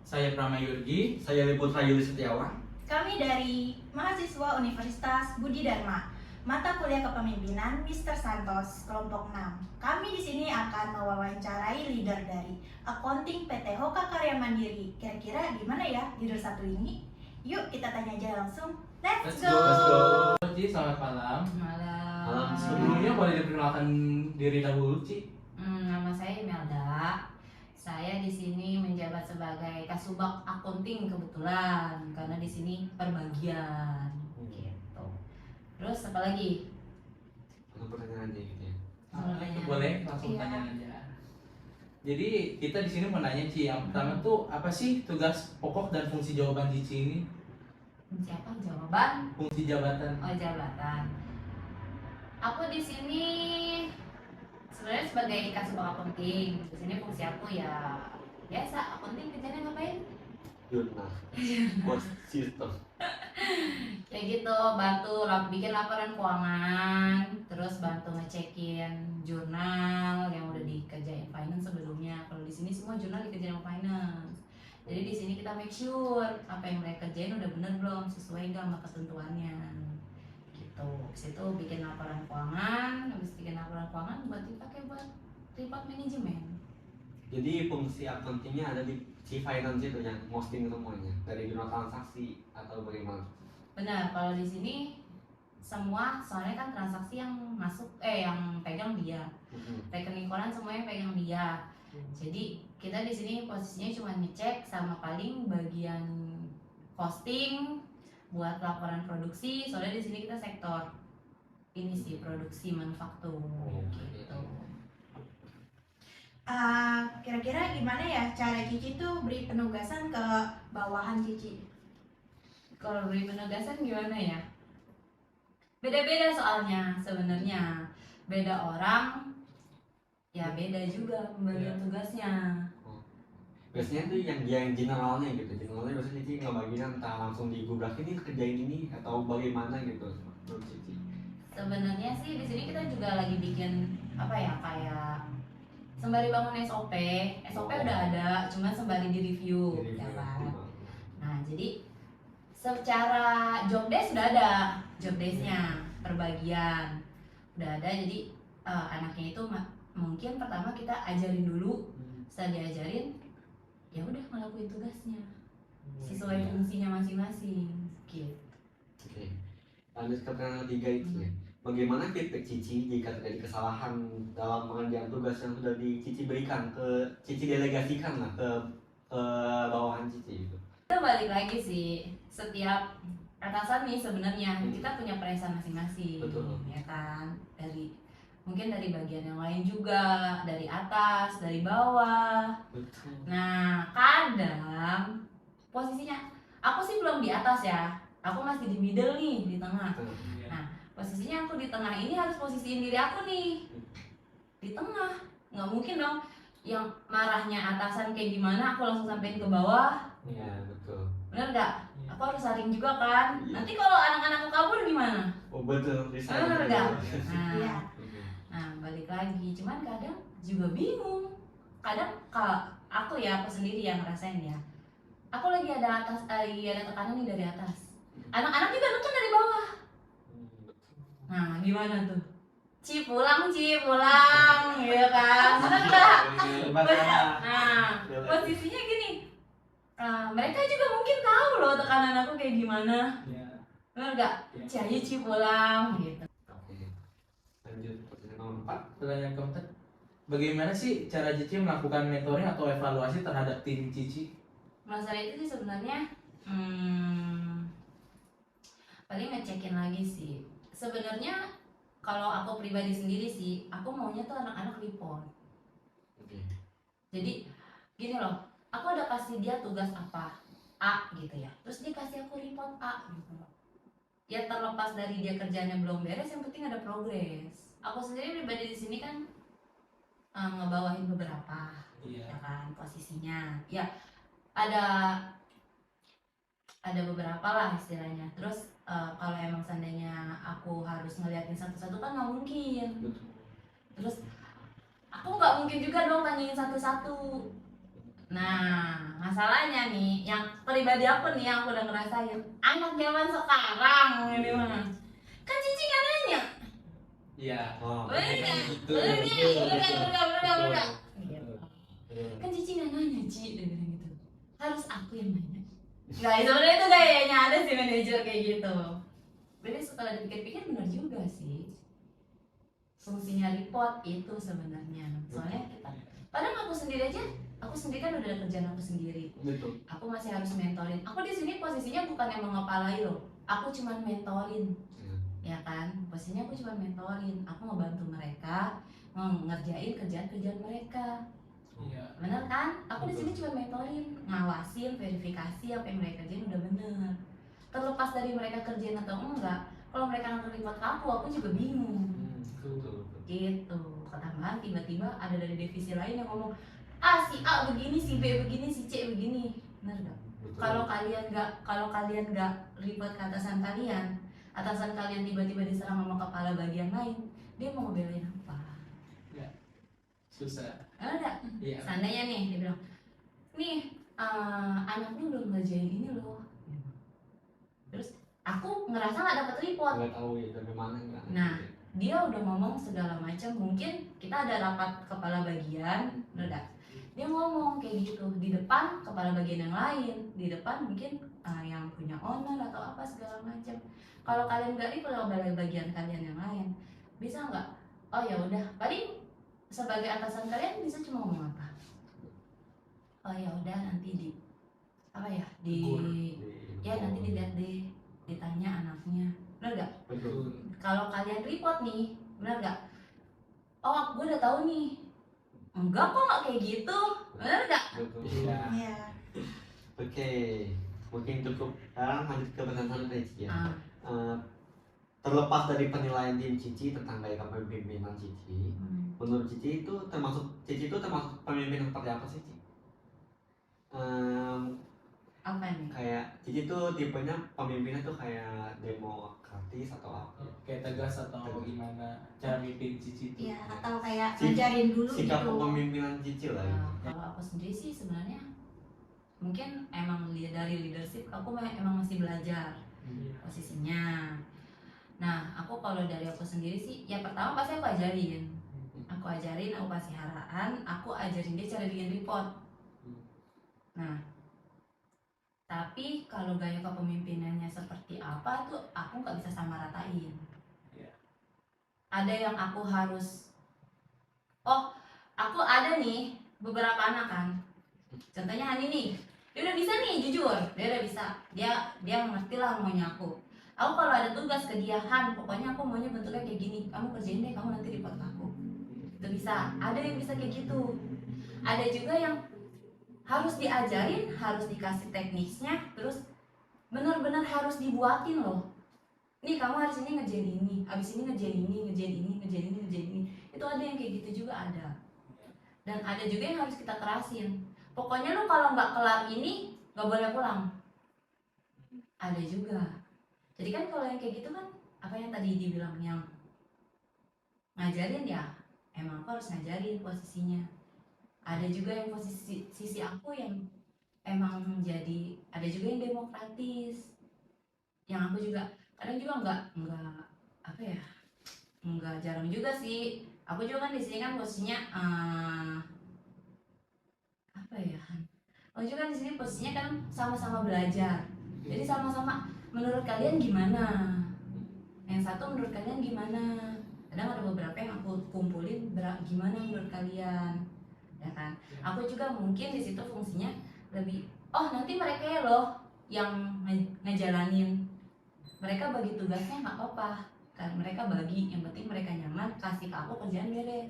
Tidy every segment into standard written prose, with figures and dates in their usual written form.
Saya Prama Yurgi. Saya Putra Yuli Setiawan. Kami dari mahasiswa Universitas Budi Dharma, mata kuliah kepemimpinan Mr. Santos, kelompok 6. Kami di sini akan mewawancarai leader dari accounting PT Hoka Karya Mandiri. Kira-kira gimana ya leader satu ini? Yuk kita tanya aja langsung. Let's go! Ci, selamat malam. Malam. Sebelumnya boleh diperkenalkan diri dahulu, Ci? Nama saya Imelda. Saya di sini menjabat sebagai Kasubag Akunting kebetulan karena di sini perbagian gitu. Terus apa lagi? Untuk pertanyaan aja gitu ya. Pertanyaan. Boleh langsung Iya. tanya aja. Jadi kita di sini mau nanya, Ci, yang pertama tuh apa sih tugas pokok dan fungsi jawaban Cici ini? Siapa jawaban? Fungsi jabatan. Oh, jabatan. Aku di sini sebenarnya sebagai Kasubag Akunting. Di sini fungsi aku ya biasa akunting, kerjanya ngapain? Jurnal. Buat sistem. Kayak gitu, bantu bikin laporan keuangan, terus bantu ngecekin jurnal yang udah dikerjain finance sebelumnya. Kalau di sini semua jurnal dikerjain sama finance. Jadi di sini kita make sure apa yang mereka kerjain udah bener belum, sesuai nggak sama ketentuannya. Gitu. Habis itu bikin laporan keuangan, habis bikin laporan keuangan buat dipakai buat report manajemen. Jadi fungsi accountingnya ada di si finance itu yang posting semuanya dari jurnal transaksi atau bagaimana? Benar, kalau di sini semua soalnya kan transaksi yang masuk yang pegang dia. Rekening koran semuanya pegang dia. Jadi kita di sini posisinya cuma ngecek sama paling bagian posting buat laporan produksi. Soalnya di sini kita sektor ini sih produksi manufaktur gitu. Kira-kira gimana ya cara Cici tuh beri penugasan ke bawahan Cici? Kalau beri penugasan gimana ya? Beda-beda soalnya sebenarnya. Beda orang ya beda juga pembagian tugasnya. Biasanya tuh yang generalnya gitu. Generalnya biasanya Cici ngebagiin entah langsung digubrak ini kerjain ini atau bagaimana gitu menurut Cici. Sebenarnya sih di sini kita juga lagi bikin apa ya, kayak sembari bangun SOP. SOP udah ada, cuman sembari direview ya kan. Nah, jadi secara job desk sudah ada, job desk-nya perbagian udah ada. Jadi anaknya itu mungkin pertama kita ajarin dulu, setelah diajarin ya udah ngelakuin tugasnya sesuai fungsinya masing-masing gitu. Oke. Lanjut ke pertanyaan ketiga itu ya. Bagaimana feedback Cici jika terjadi kesalahan dalam pengerjaan tugas yang sudah Cici berikan ke Cici delegasikan lah ke bawahan Cici itu? Kita balik lagi sih, setiap atasan nih sebenarnya kita punya perasaan masing-masing. Betul. Ya kan, mungkin dari bagian yang lain juga, dari atas, dari bawah. Betul. Nah, kadang posisinya aku sih belum di atas ya, aku masih di middle nih, di tengah. Nah, posisinya aku di tengah ini harus posisiin diri aku nih di tengah. Nggak mungkin dong yang marahnya atasan kayak gimana aku langsung sampein ke bawah. Iya betul. Bener nggak? Aku harus saring juga kan. Nanti kalau anak-anakku kabur gimana? Oh betul. Bisa. Bener nggak? Iya. Nah, balik lagi. Cuman kadang juga bingung. Kadang kalau aku sendiri yang ngerasain ya. Aku lagi ada tekanan nih dari atas. Anak-anak juga nonton dari bawah. Nah, gimana tuh? Ci pulang, gitu kan? Bener nggak? Nah, posisinya gini. Mereka juga mungkin tahu loh tekanan aku kayak gimana. Bener nggak? Ci ayo Ci pulang gitu. Oke. Lanjut pertanyaan nomor 4. Pertanyaan keempat, bagaimana sih cara Cici melakukan mentoring atau evaluasi terhadap tim Cici? Masalah itu sih sebenarnya paling ngecekin lagi sih. Sebenarnya kalau aku pribadi sendiri sih, aku maunya tuh anak-anak report. Oke. Jadi gini loh, aku udah kasih dia tugas apa A gitu ya, terus dia kasih aku report A gitu loh. Ya terlepas dari dia kerjanya belum beres, yang penting ada progres. Aku sendiri pribadi di sini kan ngebawahin beberapa, ya kan posisinya. Ya ada beberapa lah istilahnya. Terus kalau emang seandainya aku harus ngeliatin satu-satu kan nggak mungkin. Betul. Terus aku nggak mungkin juga dong tanyain satu-satu. Nah, masalahnya nih, yang pribadi aku nih yang aku udah ngerasain, anak zaman sekarang ini mah, kan Cici nggak nanya, Iya. Oh, bener nggak, gitu. bener nggak, bener nggak, bener nggak, bener nggak, bener nggak? betul. Kan Cici nggak nanya, Ci, dia bilang gitu, harus aku yang nanya. Nggak, sebenarnya itu gayanya ada sih manajer kayak gitu. Jadi setelah dipikir-pikir benar juga sih, fungsinya report itu sebenarnya, soalnya kita, padahal aku sendiri aja. Aku sendiri kan udah ada kerjaan aku sendiri. Betul. Aku masih harus mentorin. Aku di sini posisinya bukan yang mengepalai loh. Aku cuma mentorin, ya kan? Posisinya aku cuma mentorin. Aku ngebantu mereka ngerjain kerjaan-kerjaan mereka. Iya. Bener kan? Aku di sini cuma mentorin, ngawasin, verifikasi apa yang mereka kerjain udah bener. Terlepas dari mereka kerjain atau enggak, kalau mereka nggak report ke aku juga bingung. Betul. Gitu. Ketambahan tiba-tiba ada dari divisi lain yang ngomong, si A begini, si B begini, si C begini. Benar nggak? Kalau kalian nggak report ke atasan kalian tiba-tiba diserang sama kepala bagian lain, dia mau ngebelain apa? Susah. Ada. Iya. Seandainya nih dia bilang, nih anaknya belum ngerjain ini loh. Terus aku ngerasa nggak dapat report. Nggak tahu ya dari mana nggak. Nah, dia udah ngomong segala macam. Mungkin kita ada rapat kepala bagian, udah. Dia ngomong kayak gitu di depan kepala bagian yang lain, di depan mungkin yang punya owner atau apa segala macam. Kalau kalian nggak report ke bagian kalian yang lain, bisa nggak? Oh ya udah, paling sebagai atasan kalian bisa cuma ngomong apa? Oh ya udah nanti di apa ya nanti dilihat deh, ditanya anaknya, benar nggak? Betul. Kalau kalian report nih, benar nggak? Oh, gue udah tahu nih. Enggak kok, nggak kayak gitu, benar nggak? Betul. Iya. Iya. Oke, mungkin cukup. Sekarang lanjut ke pertanyaan Cici ya. Ah, Terlepas dari penilaian tim Cici tentang gaya kepemimpinan Cici, menurut Cici itu termasuk pemimpin seperti apa sih, Cici? apa nih? Kayak Cici tuh tipenya pemimpinnya tuh kayak demokratis atau apa? Kayak tegas atau gimana cara mimpin Cici itu? Iya, atau kayak Sik- ngajarin dulu Sikap gitu. kepemimpinan Cici lah. Ya. Kalau aku sendiri sih sebenarnya mungkin emang dari leadership aku emang masih belajar posisinya. Nah, aku kalau dari aku sendiri sih, ya pertama pasti aku ajarin, aku kasih arahan, aku ajarin dia cara bikin report. Nah, tapi kalau gaya kepemimpinannya seperti apa tuh aku nggak bisa samaratain. Iya. Ada yang aku harus, aku ada nih beberapa anak kan. Contohnya Hani nih, dia udah bisa nih jujur, dia udah bisa, dia ngerti lah maunya aku. Aku kalau ada tugas ke dia, Han, pokoknya aku maunya bentuknya kayak gini, kamu kerjain deh, kamu nanti report ke aku. Itu bisa, ada yang bisa kayak gitu. Ada juga yang harus diajarin, harus dikasih tekniknya, terus benar-benar harus dibuatin loh. Nih kamu harus ini ngerjain ini, abis ini ngerjain ini, ngerjain ini, ngerjain ini, ngerjain ini. Itu ada yang kayak gitu juga ada. Dan ada juga yang harus kita kerasin. Pokoknya lu kalau nggak kelar ini, nggak boleh pulang. Ada juga. Jadi kan kalau yang kayak gitu kan, apa yang tadi dibilang yang ngajarin ya, emang aku harus ngajarin posisinya. Ada juga yang sisi aku yang emang jadi, ada juga yang demokratis, yang aku juga kadang juga nggak apa ya, nggak jarang juga sih. Aku juga kan di sini kan posisinya apa ya, aku juga kan di sini posisinya kan sama-sama belajar. Jadi sama-sama menurut kalian gimana? Yang satu menurut kalian gimana? Kadang ada beberapa yang aku kumpulin gimana menurut kalian, ya kan? Aku juga mungkin di situ fungsinya lebih, nanti mereka ya loh yang ngejalanin, mereka bagi tugasnya nggak apa-apa kan, mereka bagi, yang penting mereka nyaman, kasih ke aku kerjaan beres.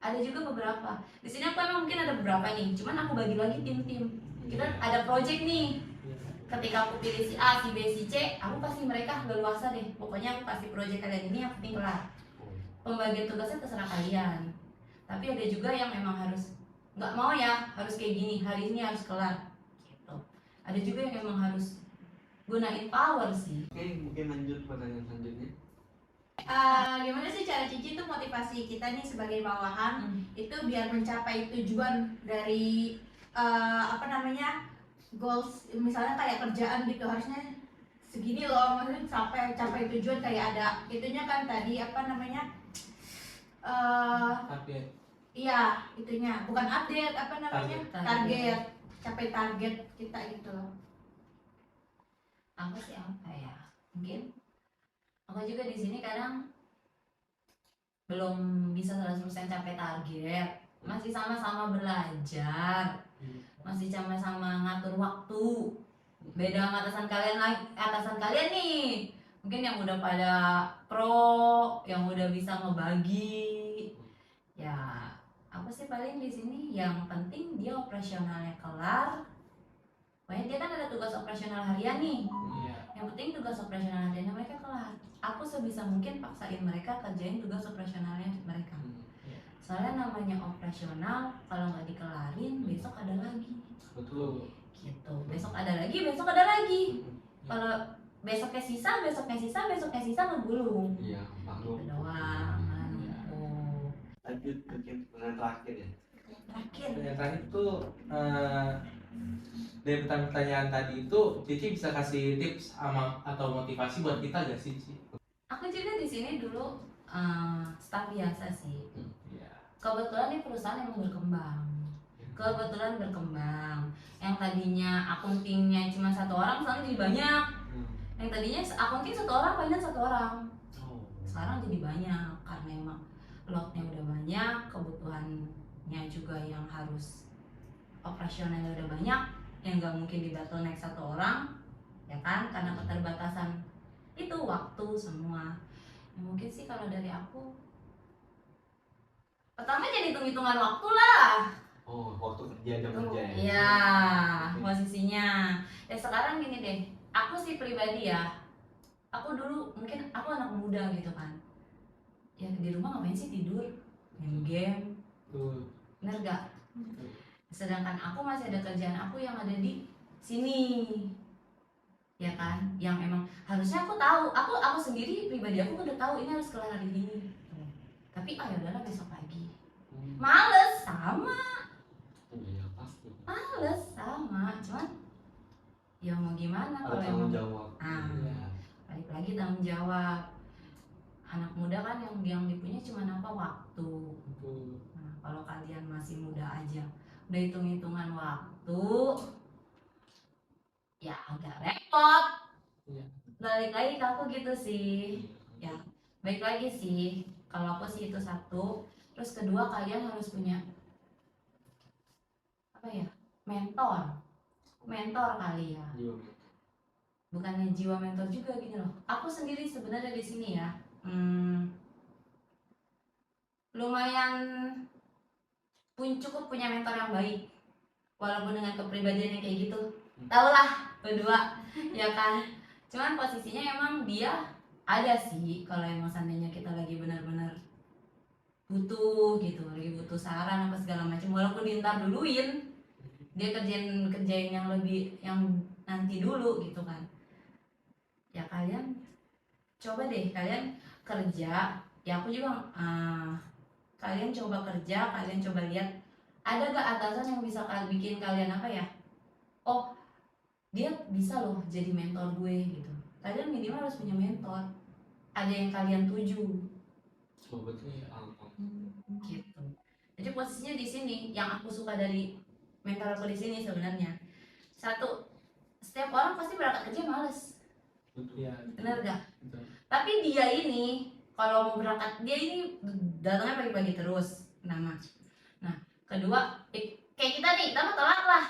Ada juga beberapa di sini aku emang mungkin ada beberapa nih, cuman aku bagi lagi tim-tim. Kita ada project nih, ketika aku pilih si A, si B, si C, aku kasih mereka leluasa deh, pokoknya aku kasih project kalian ini yang penting kelar. Pembagian tugasnya terserah kalian. Tapi ada juga yang memang harus nggak mau ya, harus kayak gini, hari ini harus kelar gitu. Ada juga yang memang harus gunain power sih. Oke, mungkin lanjut pertanyaan selanjutnya. Gimana sih cara Cici tuh motivasi kita nih sebagai bawahan itu biar mencapai tujuan dari apa namanya, goals misalnya kayak kerjaan gitu harusnya segini loh, maksudnya capai tujuan, kayak ada itunya kan tadi apa namanya, Update. iya itunya, bukan update, apa namanya, target, capai target kita gitu loh. Aku sih apa ya, mungkin aku juga di sini kadang belum bisa 100% capai target, masih sama-sama belajar, masih sama-sama ngatur waktu. Beda sama atasan kalian nih, mungkin yang udah pada pro, yang udah bisa ngebagi. Ya aku sih paling di sini yang penting dia operasionalnya kelar. Pokoknya dia kan ada tugas operasional harian nih, Iya. yang penting tugas operasional hariannya mereka kelar. Aku sebisa mungkin paksain mereka kerjain tugas operasionalnya mereka. Soalnya namanya operasional, kalau nggak dikelarin besok ada lagi. Betul. Gitu. Besok ada lagi. Kalau besoknya sisa ngegulung. Iya, Gitu doang. Numpuk. Lanjut ke pertanyaan terakhir ya. Terakhir, Yang terakhir tuh dari pertanyaan tadi itu Cici bisa kasih tips atau motivasi buat kita gak sih, Ci? Aku juga di sini dulu staf biasa sih. Iya. Kebetulan di perusahaan emang berkembang. Yang tadinya akuntingnya cuma 1 orang, sekarang jadi banyak. Yang tadinya akunting 1 orang, finance 1 orang. Sekarang jadi banyak karena emang lotnya udah banyak, kebutuhannya juga yang harus operasionalnya udah banyak, yang nggak mungkin di bottleneck 1 orang, ya kan? Karena keterbatasan itu waktu semua. Ya, mungkin sih kalau dari aku, pertama jadi hitung-hitungan waktu lah. Waktu kerja jam kerja ya. Iya, posisinya. Ya sekarang gini deh, aku sih pribadi ya, aku dulu mungkin aku anak muda gitu kan. Ya di rumah ngapain sih, tidur, main game, bener gak? Sedangkan aku masih ada kerjaan aku yang ada di sini, ya kan? Yang emang harusnya aku tahu, aku sendiri pribadi aku udah tahu ini harus kelar hari ini. Tapi ya udahlah besok pagi. Males sama, Iya pasti. cuman ya mau gimana Ada kalau tanggung emang jawab. balik lagi tanggung jawab. Anak muda kan yang dipunya cuma apa, waktu. Nah, kalau kalian masih muda aja udah hitung-hitungan waktu, ya agak repot. Iya. Balik lagi ke aku gitu sih. Ya, baik lagi sih. Kalau aku sih itu 1. Terus kedua, kalian harus punya apa ya? Mentor kali ya. Bukannya jiwa mentor juga gini loh. Aku sendiri sebenarnya di sini ya, lumayan cukup punya mentor yang baik, walaupun dengan kepribadian yang kayak gitu. Tau lah berdua, ya kan. Cuman posisinya emang dia ada sih, kalau emang seandainya kita lagi benar-benar butuh gitu, lagi butuh saran apa segala macam, walaupun diantar duluin, dia kerjain yang lebih yang nanti dulu gitu kan. Ya kalian coba deh, kalian kerja, ya aku juga kalian coba kerja, kalian coba lihat ada gak atasan yang bisa bikin kalian apa ya, oh dia bisa loh jadi mentor gue gitu. Kalian minimal harus punya mentor, ada yang kalian tuju gitu. Jadi posisinya di sini yang aku suka dari mentor aku di sini sebenarnya, 1, setiap orang pasti berangkat kerja males, Iya. bener gak? Betul. Tapi dia ini kalau mau berangkat, dia ini datangnya pagi-pagi terus. Nah, kedua, kayak kita nih, kita mah telat lah,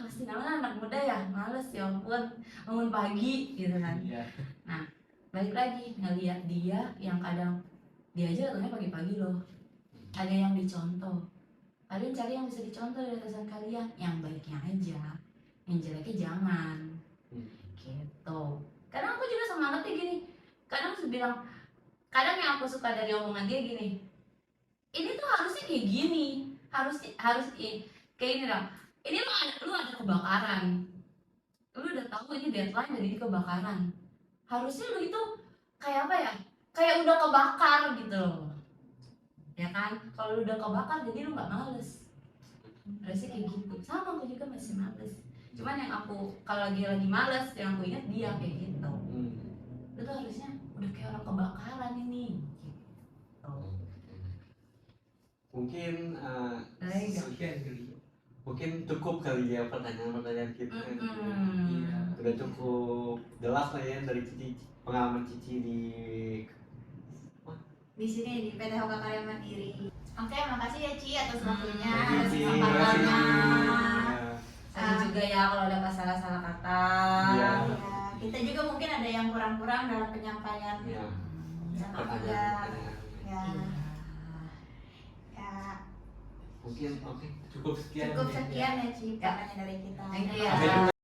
pasti namanya anak muda ya, males ya ampun, bangun pagi gitu kan. Iya. Nah, balik lagi ngelihat dia yang kadang dia aja datangnya pagi-pagi loh. Ada yang dicontoh. Kalian cari yang bisa dicontoh dari atasan kalian, yang baiknya aja, yang jeleknya jangan. Gitu. Kadang aku juga semangatnya gini, kadang bilang, kadang yang aku suka dari omongan dia gini, ini tuh harusnya kayak gini, harus kayak ini dong. Ini lu ada kebakaran, lu udah tahu ini deadline dari ini kebakaran, harusnya lu itu kayak apa ya, kayak udah kebakar gitu loh, ya kan? Kalau lu udah kebakar jadi lu nggak males. harusnya kayak gitu. Sama aku juga masih males. Cuman yang aku kalau lagi males, yang aku ingat dia kayak gitu. Lu tuh harusnya udah kayak orang kebakaran ini. Gitu. Mungkin Sekian kali. mungkin cukup kali ya pertanyaan-pertanyaan kita. Iya. Udah cukup jelas lah ya dari pengalaman Cici Di sini di PT Hoka Karya Mandiri. Oke, makasih ya Ci atas waktunya, Terima atas kasih. kesempatannya. Sorry juga ya kalau ada salah-salah kata. Iya. Ya, kita juga mungkin ada yang kurang-kurang dalam penyampaian. Ya, Sama juga. pertanyaan-pertanyaan. Ya, Iya. ya Mungkin oke. Cukup sekian. cukup sekian ya Ci, pertanyaan dari kita. Thank you ya. Sampai jumpa.